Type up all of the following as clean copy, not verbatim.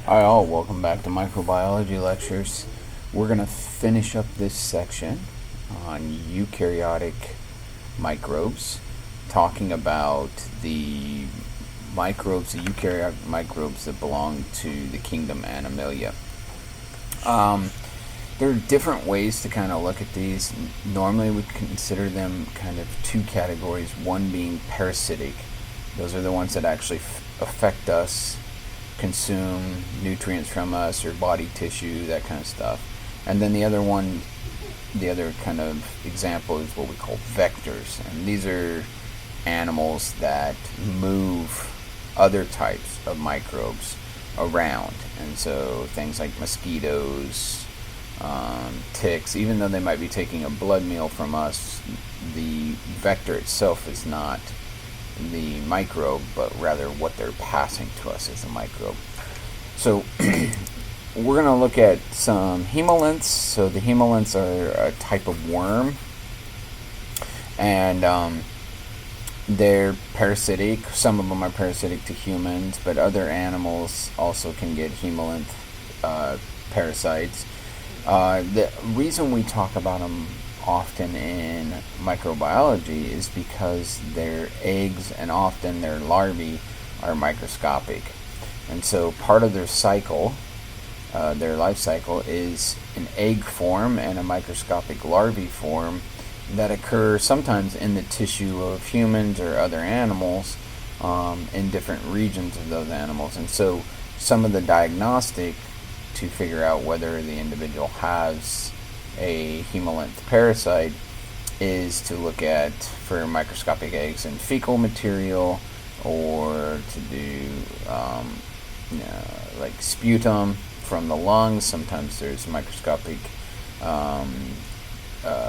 Hi all, welcome back to Microbiology Lectures. We're going to finish up this section on eukaryotic microbes, talking about the microbes, the eukaryotic microbes that belong to the kingdom Animalia. There are different ways to kind of look at these. Normally we consider them kind of two categories, one being parasitic. Those are the ones that actually affect us, consume nutrients from us or body tissue, that kind of stuff. And then the other kind of example is what we call vectors. And these are animals that move other types of microbes around. And so things like mosquitoes, ticks, even though they might be taking a blood meal from us, the vector itself is not the microbe, but rather what they're passing to us as a microbe. So we're going to look at some helminths. So the helminths are a type of worm, and they're parasitic. Some of them are parasitic to humans, but other animals also can get helminth parasites. The reason we talk about them often in microbiology is because their eggs and often their larvae are microscopic. And so part of their cycle, their life cycle, is an egg form and a microscopic larvae form that occur sometimes in the tissue of humans or other animals, in different regions of those animals. And so some of the diagnostic to figure out whether the individual has a helminth parasite is to look at for microscopic eggs in fecal material, or to do like sputum from the lungs. Sometimes there's microscopic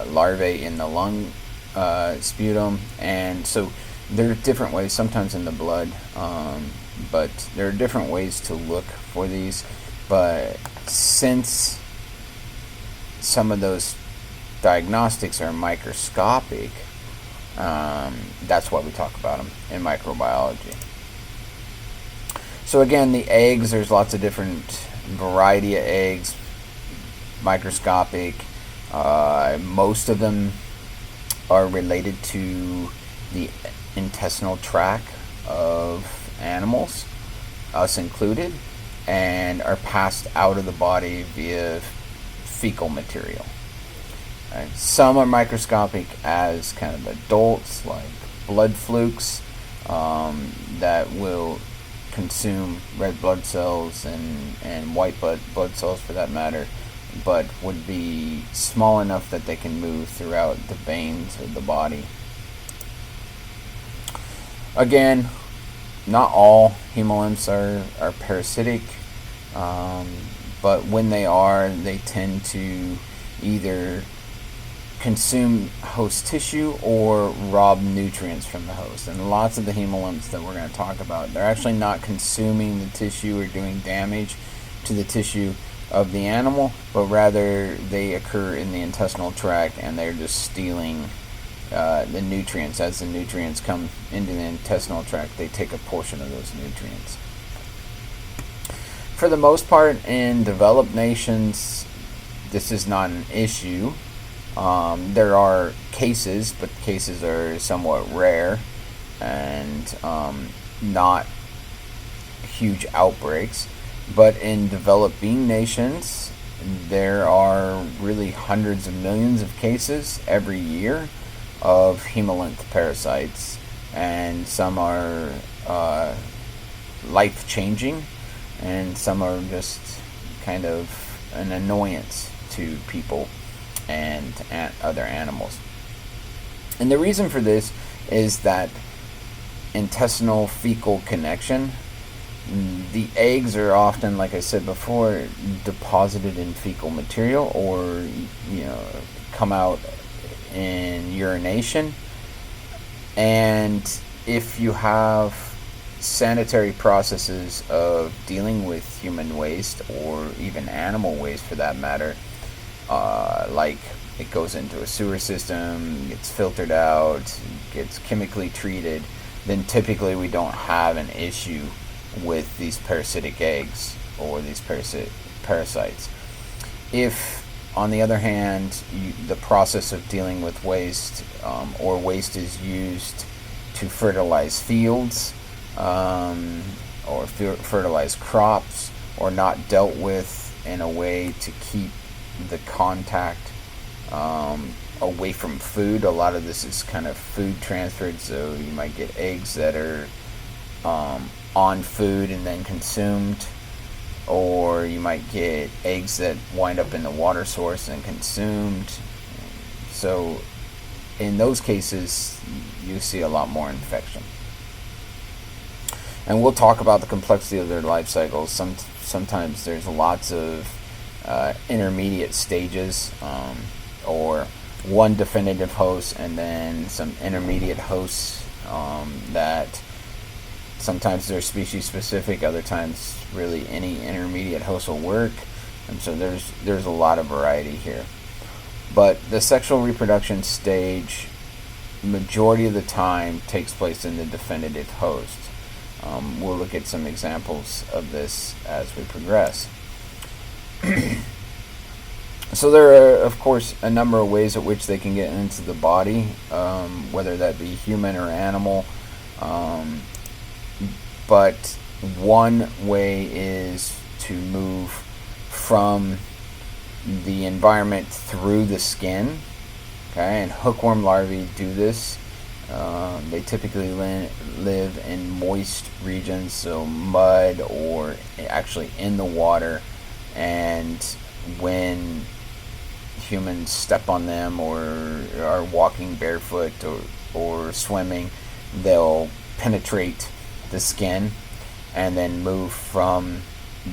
larvae in the lung sputum, and so there are different ways, sometimes in the blood, but there are different ways to look for these. But since some of those diagnostics are microscopic, that's why we talk about them in microbiology. So again, the eggs, there's lots of different variety of eggs, microscopic. Most of them are related to the intestinal tract of animals, us included, and are passed out of the body via fecal material. Right. Some are microscopic as kind of adults, like blood flukes, that will consume red blood cells and white blood cells for that matter, but would be small enough that they can move throughout the veins of the body. Again, not all helminths are parasitic, but when they are, they tend to either consume host tissue or rob nutrients from the host. And lots of the helminths that we're going to talk about, they're actually not consuming the tissue or doing damage to the tissue of the animal, but rather they occur in the intestinal tract, and they're just stealing the nutrients. As the nutrients come into the intestinal tract, they take a portion of those nutrients. For the most part, in developed nations, this is not an issue. There are cases, but cases are somewhat rare and not huge outbreaks. But in developing nations, there are really hundreds of millions of cases every year of helminth parasites, and some are life-changing, and some are just kind of an annoyance to people and other animals. And the reason for this is that intestinal fecal connection. The eggs are often, like I said before, deposited in fecal material, or come out in urination. And if you have sanitary processes of dealing with human waste, or even animal waste for that matter, like it goes into a sewer system, gets filtered out, gets chemically treated, then typically we don't have an issue with these parasitic eggs or these parasites. If, on the other hand, the process of dealing with waste or waste is used to fertilize fields or fertilize crops, or not dealt with in a way to keep the contact away from food. A lot of this is kind of food transferred, so you might get eggs that are on food and then consumed, or you might get eggs that wind up in the water source and consumed. So in those cases, you see a lot more infection. And we'll talk about the complexity of their life cycles. Sometimes there's lots of intermediate stages, or one definitive host and then some intermediate hosts that sometimes they're species specific, other times really any intermediate host will work. And so there's a lot of variety here. But the sexual reproduction stage, majority of the time, takes place in the definitive host. We'll look at some examples of this as we progress. So there are, of course, a number of ways at which they can get into the body, whether that be human or animal. But one way is to move from the environment through the skin. Okay, and hookworm larvae do this. They typically live in moist regions, so mud or actually in the water. And when humans step on them or are walking barefoot or swimming, they'll penetrate the skin and then move from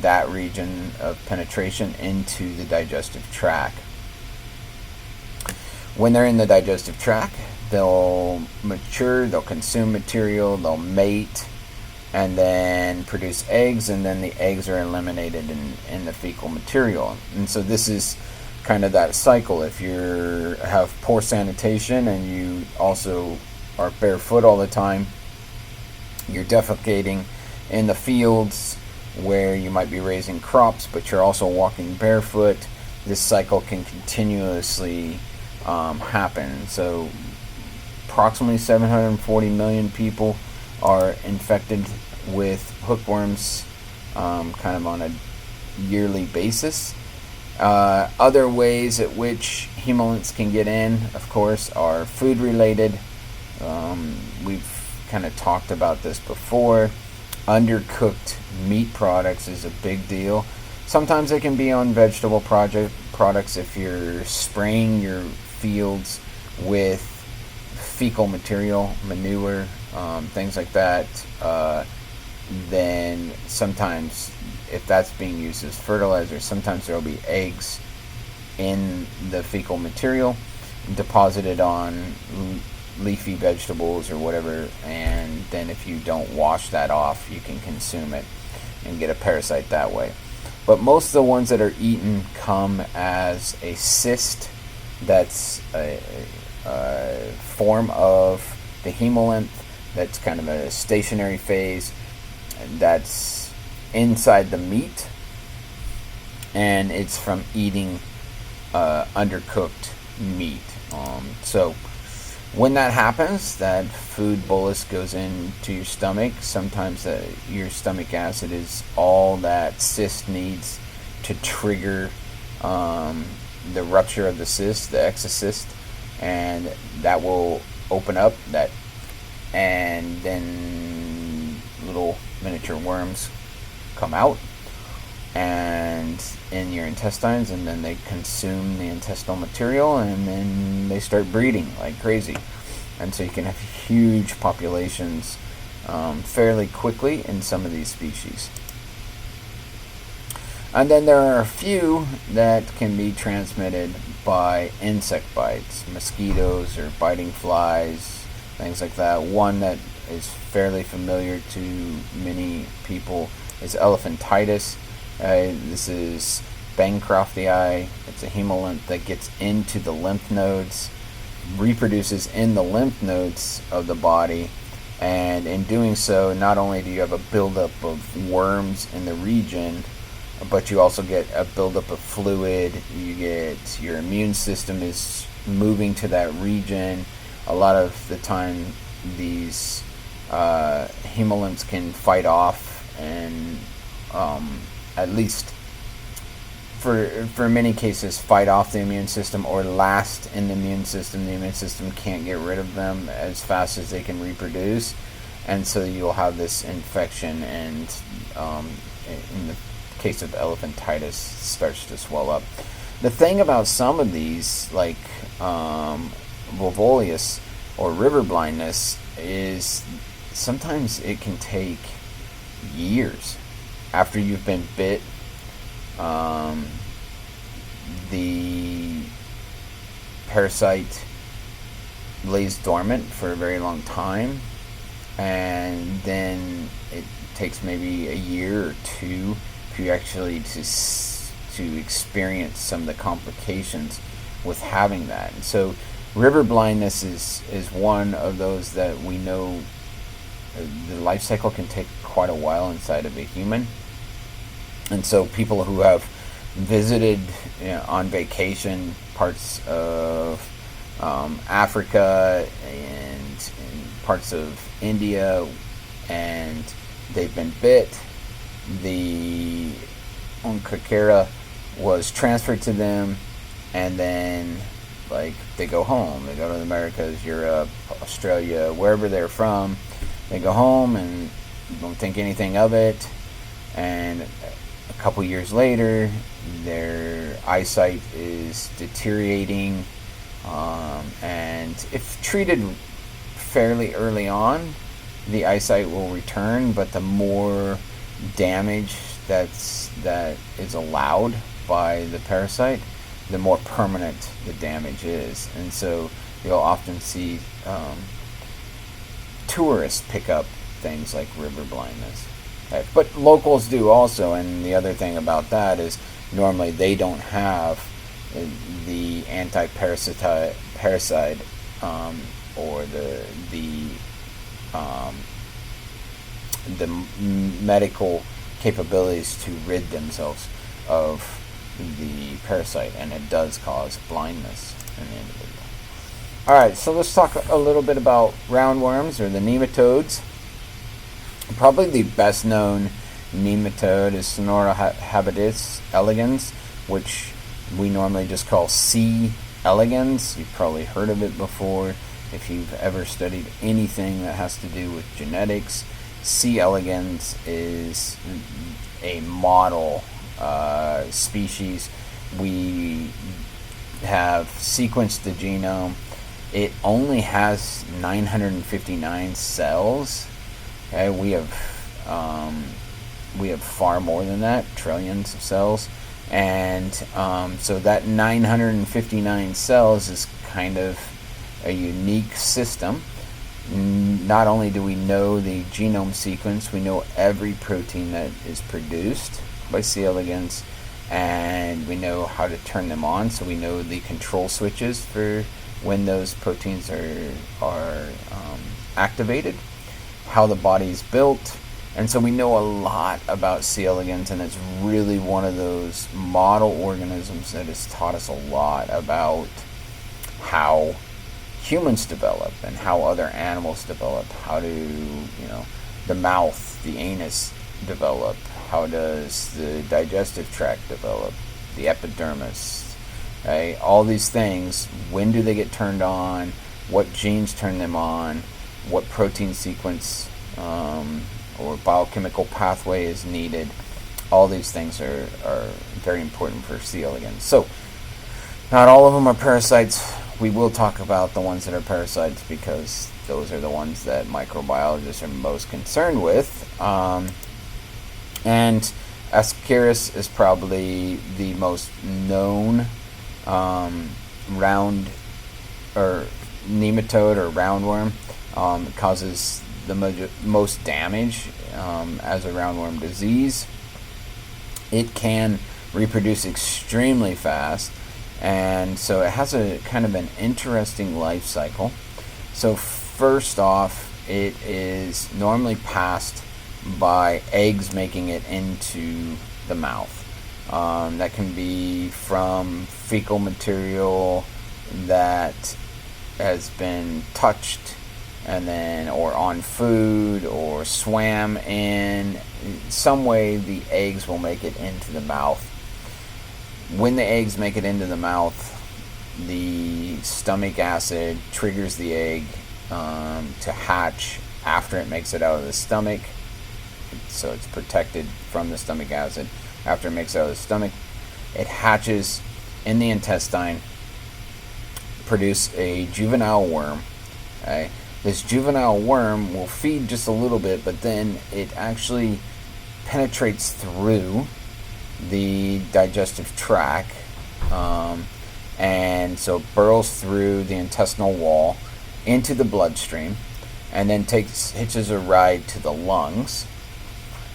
that region of penetration into the digestive tract. When they're in the digestive tract, they'll mature, they'll consume material, they'll mate, and then produce eggs, and then the eggs are eliminated in the fecal material. And so this is kind of that cycle. If you have poor sanitation and you also are barefoot all the time, you're defecating in the fields where you might be raising crops, but you're also walking barefoot. This cycle can continuously happen. So approximately 740 million people are infected with hookworms kind of on a yearly basis. Other ways at which Helminths can get in, of course, are food related. We've kind of talked about this before. Undercooked meat products is a big deal. Sometimes it can be on vegetable products. If you're spraying your fields with fecal material, manure, things like that, then sometimes if that's being used as fertilizer, sometimes there will be eggs in the fecal material deposited on leafy vegetables or whatever, and then if you don't wash that off, you can consume it and get a parasite that way. But most of the ones that are eaten come as a cyst that's a form of the Helminth that's kind of a stationary phase that's inside the meat, and it's from eating undercooked meat. So when that happens, that food bolus goes into your stomach. Sometimes your stomach acid is all that cyst needs to trigger the rupture of the cyst, the exocyst, and that will open up that, and then little miniature worms come out and in your intestines, and then they consume the intestinal material, and then they start breeding like crazy. And so you can have huge populations fairly quickly in some of these species. And then there are a few that can be transmitted by insect bites, mosquitoes or biting flies, things like that. One that is fairly familiar to many people is elephantitis. This is Bancroftii. It's a Helminth that gets into the lymph nodes, reproduces in the lymph nodes of the body, and in doing so, not only do you have a buildup of worms in the region, but you also get a buildup of fluid. You get your immune system is moving to that region. A lot of the time, these Helminths can fight off, and at least for many cases, fight off the immune system or last in the immune system. The immune system can't get rid of them as fast as they can reproduce, and so you'll have this infection, and in the case of elephantitis, starts to swell up. The thing about some of these, like Volvolius or river blindness, is sometimes it can take years after you've been bit. The parasite lays dormant for a very long time, and then it takes maybe a year or two for you actually to experience some of the complications with having that. And so river blindness is one of those that we know the life cycle can take quite a while inside of a human. And so people who have visited on vacation parts of Africa and parts of India, and they've been bit, the Onchocerca was transferred to them, and then like they go home. They go to the Americas, Europe, Australia, wherever they're from. They go home and don't think anything of it, and a couple years later, their eyesight is deteriorating, and if treated fairly early on, the eyesight will return. But the more damage that is allowed by the parasite, the more permanent the damage is, and so you'll often see tourists pick up things like river blindness. But locals do also, and the other thing about that is normally they don't have the anti-parasite or the medical capabilities to rid themselves of the parasite, and it does cause blindness in the individual. Alright, so let's talk a little bit about roundworms, or the nematodes. Probably the best known nematode is Sonora habitus elegans, which we normally just call C. elegans. You've probably heard of it before if you've ever studied anything that has to do with genetics. C. elegans is a model species. We have sequenced the genome. It only has 959 cells. Okay, we have far more than that, trillions of cells, and so that 959 cells is kind of a unique system. Not only do we know the genome sequence, we know every protein that is produced by C. elegans, and we know how to turn them on. So we know the control switches for when those proteins are activated, how the body is built, and so we know a lot about C. elegans, and it's really one of those model organisms that has taught us a lot about how humans develop and how other animals develop. How do the mouth, the anus develop? How does the digestive tract develop? The epidermis, okay? All these things. When do they get turned on? What genes turn them on? What protein sequence or biochemical pathway is needed? All these things are very important for C. elegans. So, not all of them are parasites. We will talk about the ones that are parasites because those are the ones that microbiologists are most concerned with. And Ascaris is probably the most known round or nematode or roundworm. It causes the most damage as a roundworm disease. It can reproduce extremely fast, and so it has a kind of an interesting life cycle. So first off, it is normally passed by eggs making it into the mouth. That can be from fecal material that has been touched and then or on food or swam in some way. The eggs will make it into the mouth. When the eggs make it into the mouth, the stomach acid triggers the egg to hatch after it makes it out of the stomach, so it's protected from the stomach acid. After it makes it out of the stomach, it hatches in the intestine, produce a juvenile worm. Okay? This juvenile worm will feed just a little bit, but then it actually penetrates through the digestive tract, and so burrows through the intestinal wall into the bloodstream, and then hitches a ride to the lungs.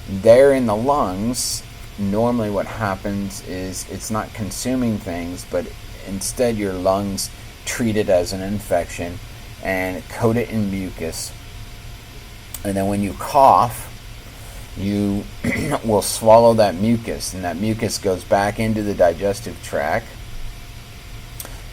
There in the lungs, normally what happens is it's not consuming things, but instead your lungs treat it as an infection and coat it in mucus. And then when you cough, you will swallow that mucus, and that mucus goes back into the digestive tract,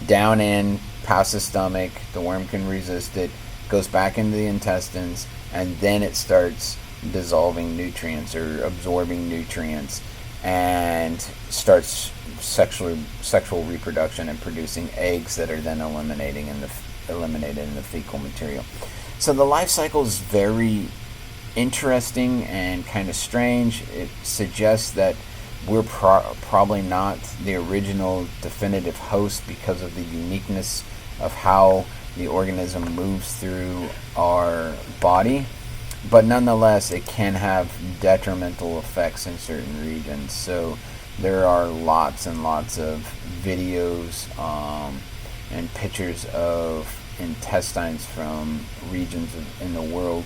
down in, past the stomach. The worm can resist it, goes back into the intestines, and then it starts dissolving nutrients or absorbing nutrients and starts sexual reproduction and producing eggs that are then eliminated in the fecal material. So the life cycle is very interesting and kind of strange. It suggests that we're probably not the original definitive host because of the uniqueness of how the organism moves through our body, but nonetheless it can have detrimental effects in certain regions. So there are lots and lots of videos and pictures of intestines from regions in the world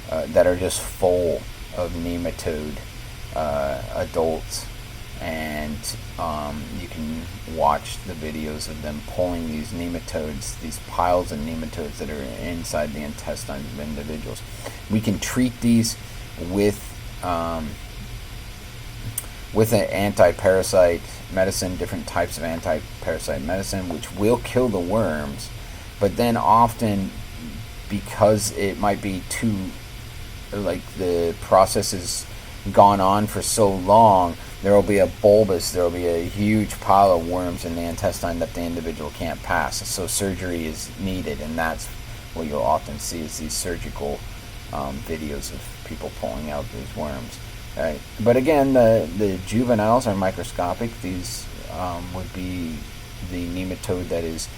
that are just full of nematode adults, and you can watch the videos of them pulling these nematodes, these piles of nematodes that are inside the intestines of individuals. We can treat these with an anti-parasite medicine, different types of anti-parasite medicine, which will kill the worms, but then often, because it might be too, like the process has gone on for so long, there will be a huge pile of worms in the intestine that the individual can't pass. So surgery is needed, and that's what you'll often see is these surgical videos of people pulling out these worms. Right. But again, the juveniles are microscopic. These would be the nematode that is,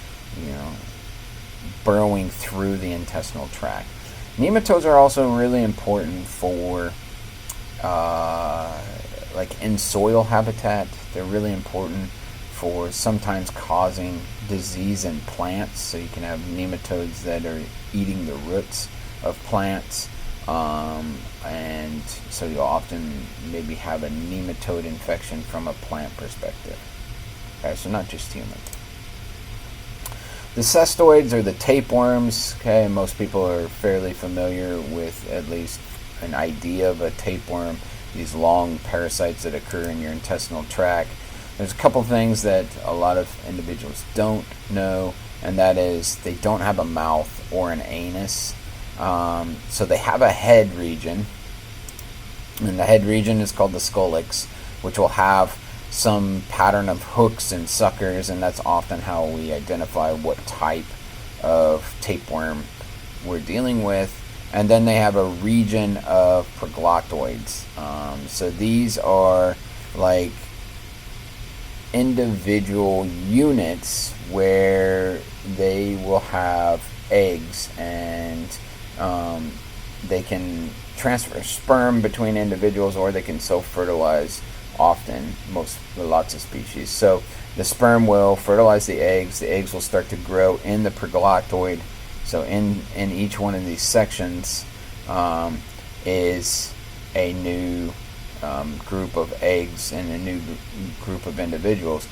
burrowing through the intestinal tract. Nematodes are also really important for like in soil habitat. They're really important for sometimes causing disease in plants. So you can have nematodes that are eating the roots of plants, and so you'll often maybe have a nematode infection from a plant perspective. Okay, so not just human. The cestodes are the tapeworms. Okay, most people are fairly familiar with at least an idea of a tapeworm, these long parasites that occur in your intestinal tract. There's a couple things that a lot of individuals don't know, and that is they don't have a mouth or an anus. So they have a head region, and the head region is called the scolex, which will have some pattern of hooks and suckers, and that's often how we identify what type of tapeworm we're dealing with. And then they have a region of proglottoids. So these are like individual units where they will have eggs, and they can transfer sperm between individuals, or they can self-fertilize. Often, lots of species. So the sperm will fertilize the eggs will start to grow in the proglottoid. So in each one of these sections is a new group of eggs and a new group of individuals.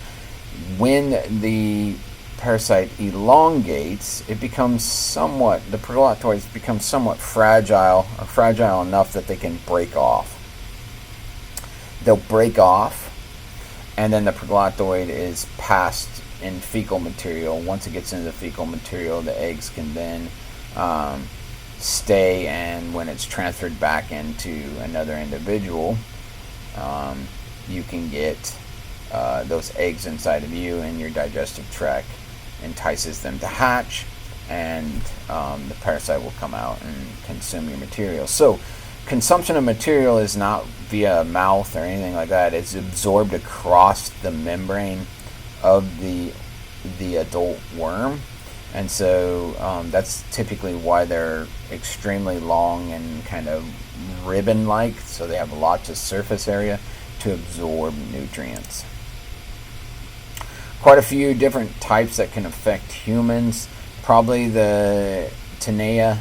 When the parasite elongates, the proglottoids become somewhat fragile, or fragile enough that they can break off. They'll break off, and then the proglottoid is passed in fecal material. Once it gets into the fecal material, the eggs can then stay, and when it's transferred back into another individual, you can get those eggs inside of you, and your digestive tract entices them to hatch, and the parasite will come out and consume your material. So consumption of material is not via mouth or anything like that. It's absorbed across the membrane of the adult worm, and so that's typically why they're extremely long and kind of ribbon-like, so they have lots of surface area to absorb nutrients. Quite a few different types that can affect humans. Probably the Tinea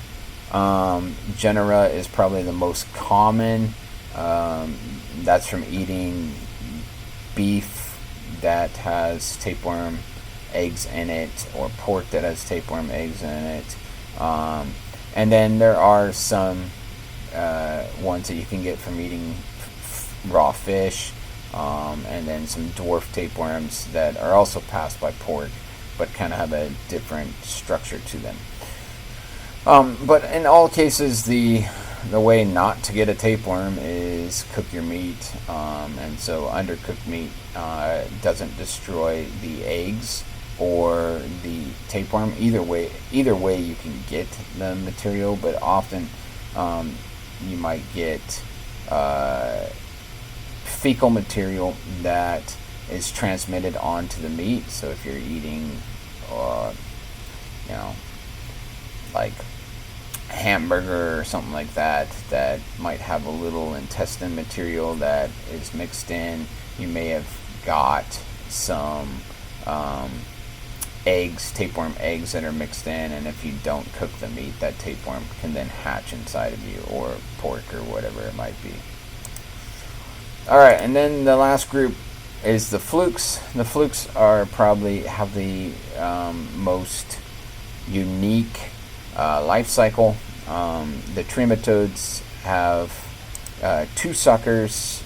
genera is probably the most common. That's from eating beef that has tapeworm eggs in it, or pork that has tapeworm eggs in it. And then there are some ones that you can get from eating raw fish, and then some dwarf tapeworms that are also passed by pork, but kind of have a different structure to them. But in all cases, the way not to get a tapeworm is cook your meat, and so undercooked meat doesn't destroy the eggs or the tapeworm. Either way you can get the material, but often you might get fecal material that is transmitted onto the meat. So if you're eating, like hamburger or something like that, that might have a little intestine material that is mixed in, you may have got some eggs, tapeworm eggs that are mixed in, and if you don't cook the meat, that tapeworm can then hatch inside of you, or pork, or whatever it might be. Alright, and then the last group is the flukes. The flukes are probably have the most unique life cycle. The Trematodes have two suckers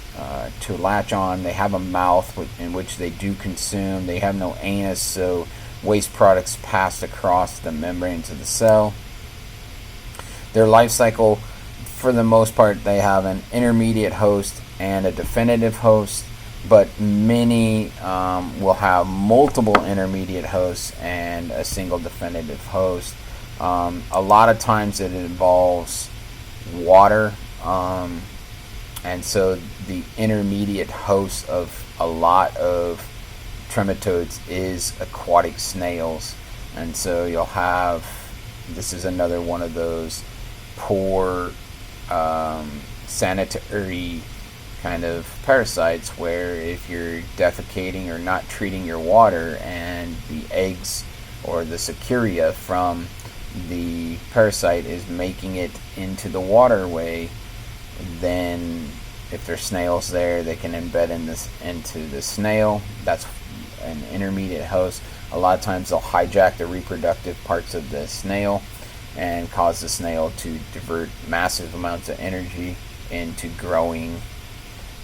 to latch on. They have a mouth in which they do consume. They have no anus, so waste products pass across the membranes of the cell. Their life cycle, for the most part, they have an intermediate host and a definitive host, but many will have multiple intermediate hosts and a single definitive host. A lot of times it involves water, and so the intermediate host of a lot of Trematodes is aquatic snails, and so you'll have, this is another one of those poor sanitary kind of parasites, where if you're defecating or not treating your water, and the eggs or the cercaria from the parasite is making it into the waterway, then if there's snails there, they can embed into the snail. That's an intermediate host. A lot of times they'll hijack the reproductive parts of the snail and cause the snail to divert massive amounts of energy into growing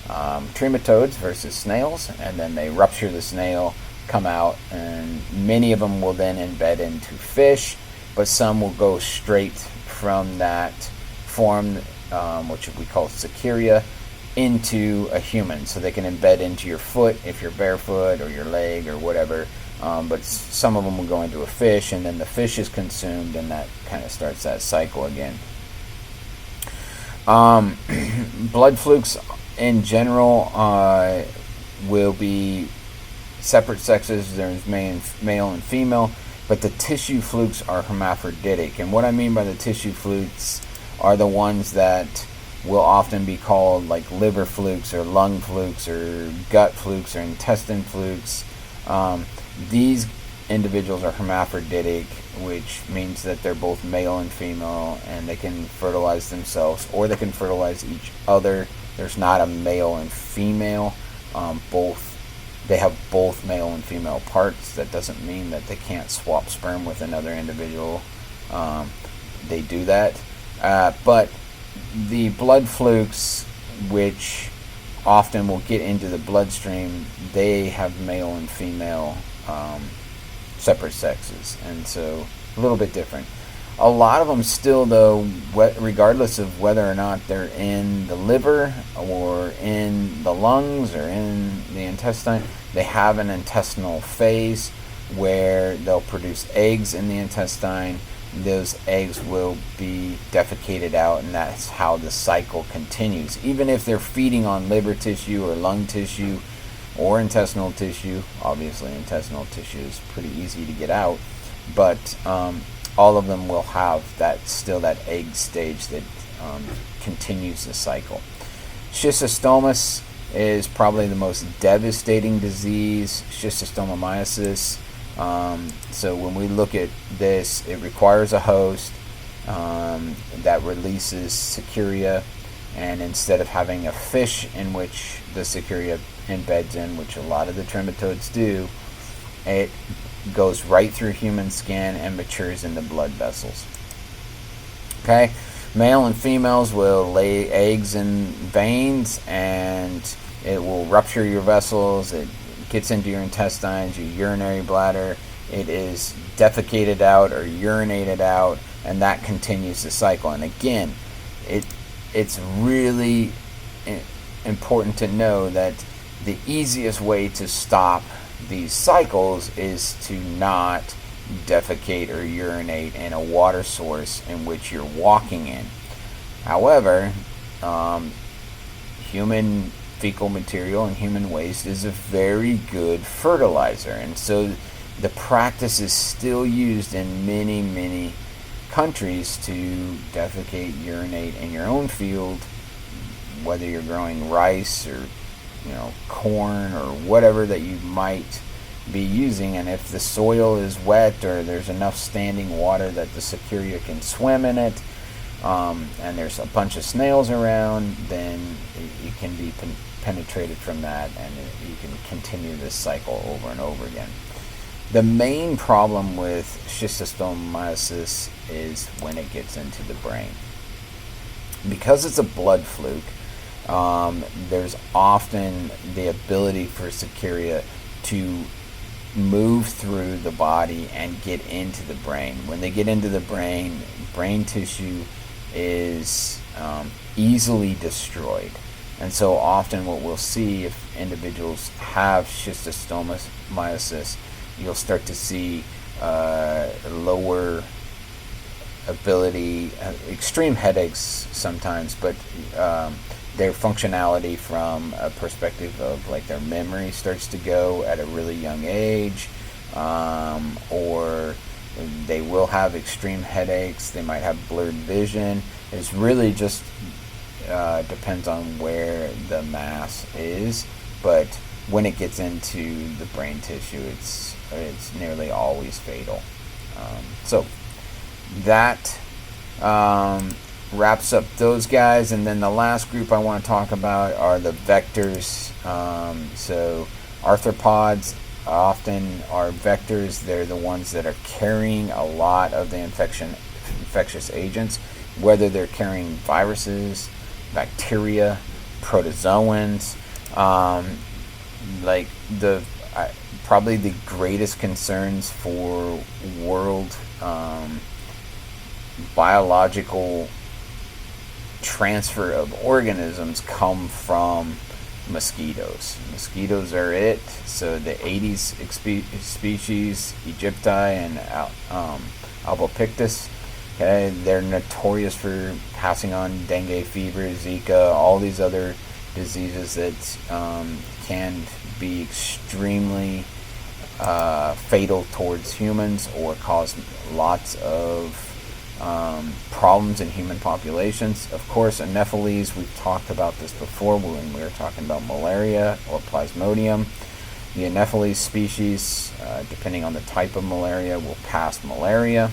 Trematodes versus snails, and then they rupture the snail, come out, and many of them will then embed into fish, but some will go straight from that form, which we call cercaria, into a human. So they can embed into your foot if you're barefoot, or your leg, or whatever, but some of them will go into a fish, and then the fish is consumed, and that kind of starts that cycle again. Blood flukes in general will be separate sexes. There's male and female, but the tissue flukes are hermaphroditic. And what I mean by the tissue flukes are the ones that will often be called like liver flukes, or lung flukes, or gut flukes, or intestine flukes. These individuals are hermaphroditic, which means that they're both male and female, and they can fertilize themselves, or they can fertilize each other. There's not a male and female. They have both male and female parts. That doesn't mean that they can't swap sperm with another individual. They do that. But the blood flukes, which often will get into the bloodstream, they have male and female separate sexes, and so a little bit different. A lot of them still, though, regardless of whether or not they're in the liver or in the lungs or in the intestine, they have an intestinal phase where they'll produce eggs in the intestine. Those eggs will be defecated out, and that's how the cycle continues. Even if they're feeding on liver tissue or lung tissue or intestinal tissue, obviously intestinal tissue is pretty easy to get out, but all of them will have that egg stage that continues the cycle. Schistosomas is probably the most devastating disease, schistostomomyiasis. So when we look at this, it requires a host that releases cercaria, and instead of having a fish in which the cercaria embeds in, which a lot of the trematodes do, it goes right through human skin and matures in the blood vessels. Okay, male and females will lay eggs in veins, and it will rupture your vessels. It gets into your intestines, your urinary bladder. It is defecated out or urinated out, and that continues the cycle. And again, it's really important to know that the easiest way to stop these cycles is to not defecate or urinate in a water source in which you're walking in. However, human fecal material and human waste is a very good fertilizer, and so the practice is still used in many, many countries to defecate, urinate in your own field, whether you're growing rice or corn or whatever that you might be using. And if the soil is wet or there's enough standing water that the cercaria can swim in it, and there's a bunch of snails around, then it can be penetrated from that, and you can continue this cycle over and over again. The main problem with schistostomomyiasis is when it gets into the brain. Because it's a blood fluke, there's often the ability for cercaria to move through the body and get into the brain. When they get into the brain tissue is easily destroyed. And so often what we'll see if individuals have schistostomomyiasis, you'll start to see lower ability, extreme headaches sometimes, but their functionality from a perspective of like their memory starts to go at a really young age, or they will have extreme headaches. They might have blurred vision. It's really just depends on where the mass is, but when it gets into the brain tissue, it's nearly always fatal. So that wraps up those guys, and then the last group I want to talk about are the vectors. So arthropods often are vectors. They're the ones that are carrying a lot of the infectious agents, whether they're carrying viruses, bacteria, protozoans. Like probably the greatest concerns for world biological transfer of organisms come from mosquitoes. Mosquitoes are it. So the Aedes species, Aegypti and albopictus, okay, they're notorious for passing on dengue fever, Zika, all these other diseases that can be extremely fatal towards humans or cause lots of problems in human populations. Of course, Anopheles, we've talked about this before when we were talking about malaria or Plasmodium. The Anopheles species, depending on the type of malaria, will pass malaria.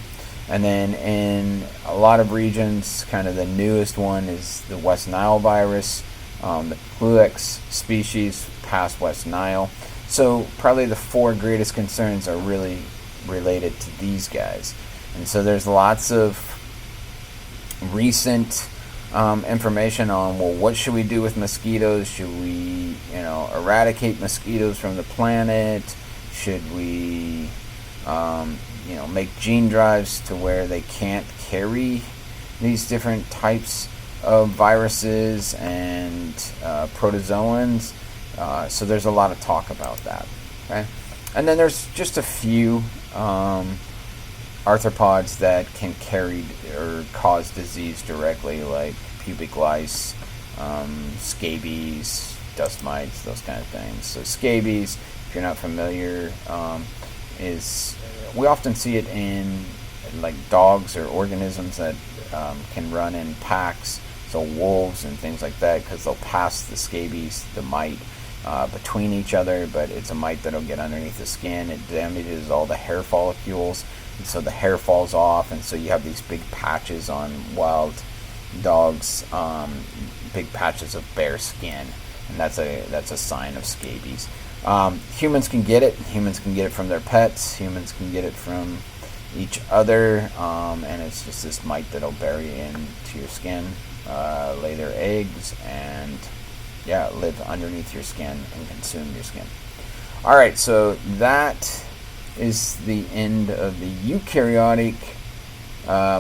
And then in a lot of regions, kind of the newest one is the West Nile virus. The Pluex species pass West Nile. So probably the four greatest concerns are really related to these guys. And so there's lots of recent information on, well, what should we do with mosquitoes? Should we, eradicate mosquitoes from the planet? Should we, make gene drives to where they can't carry these different types of viruses and protozoans? So there's a lot of talk about that. Okay, and then there's just a few arthropods that can carry or cause disease directly, like pubic lice, scabies, dust mites, those kind of things. So scabies, if you're not familiar, is we often see it in like dogs or organisms that can run in packs, so wolves and things like that, because they'll pass the scabies, the mite, between each other, but it's a mite that'll get underneath the skin. It damages all the hair follicles, and so the hair falls off, and so you have these big patches on wild dogs, big patches of bare skin, and that's a sign of scabies. Humans can get it. Humans can get it from their pets. Humans can get it from each other, and it's just this mite that'll bury into your skin, lay their eggs, and live underneath your skin and consume your skin. All right, so that is the end of the eukaryotic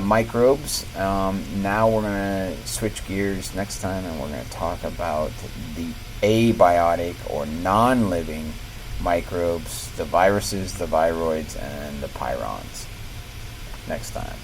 microbes. Now we're going to switch gears next time, and we're going to talk about the abiotic or non-living microbes, the viruses, the viroids, and the pyrons next time.